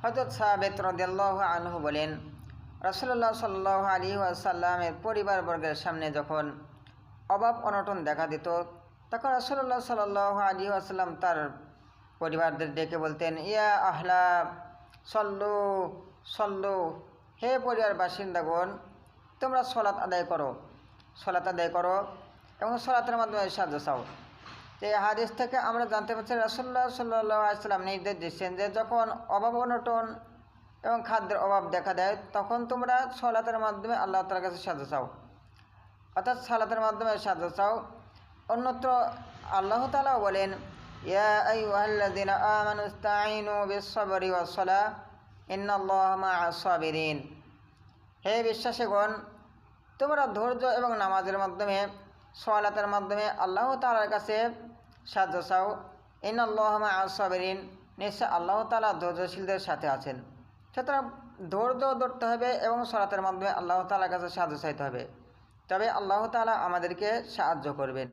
হযরত সাবিত রাদিয়াল্লাহু আনহু বলেন, রাসূলুল্লাহ সাল্লাল্লাহু আলাইহি ওয়াসাল্লামের পরিবারবর্গের সামনে যখন অভাব অনটন দেখা দিত, তখন রাসূলুল্লাহ সাল্লাল্লাহু আলাইহি ওয়াসাল্লাম তার পরিবারদের ডেকে বলতেন, ইয়া আহলা সল্লু সল্লু, হে পরিবার বাসিন্দাগণ, তোমরা সলাত আদায় করো এবং সলাতের মাধ্যমে সাহায্য চাও। এই হাদিস থেকে আমরা জানতে পারছি রাসূলুল্লাহ সাল্লাল্লাহু আলাইহি ওয়াসাল্লাম নির্দেশ দিচ্ছেন যে যখন অভাব অনটন এবং খাদ্যের অভাব দেখা দেয়, তখন তোমরা সলাতের মাধ্যমে আল্লাহ তাআলার কাছে সাহায্য চাও, অর্থাৎ সালাতের মাধ্যমে সাহায্য চাও। অন্যত্র আল্লাহ তাআলাও বলেন, ইয়া আইয়ুহাল্লাযীনা আমানু ইসতাঈনু বিস-সাবরি ওয়াস-সালাহ ইন্নাল্লাহা মা'আস সাবিরিন। হে বিশ্বাসীগণ, তোমরা ধৈর্য এবং নামাজের মাধ্যমে সালাতের মাধ্যমে আল্লাহ তাআলার কাছে সাহায্য চাও। ইন্নাল্লাহা মা'আস সাবিরিন, নিশ্চয় আল্লাহ তাআলা ধৈর্যশীলদের সাথে আছেন। সুতরাং ধৈর্য ধরতে হবে এবং সালাতের মাধ্যমে আল্লাহ তাআলার কাছে সাহায্য চাইতে হবে, তবে আল্লাহ তাআলা আমাদেরকে সাহায্য করবেন।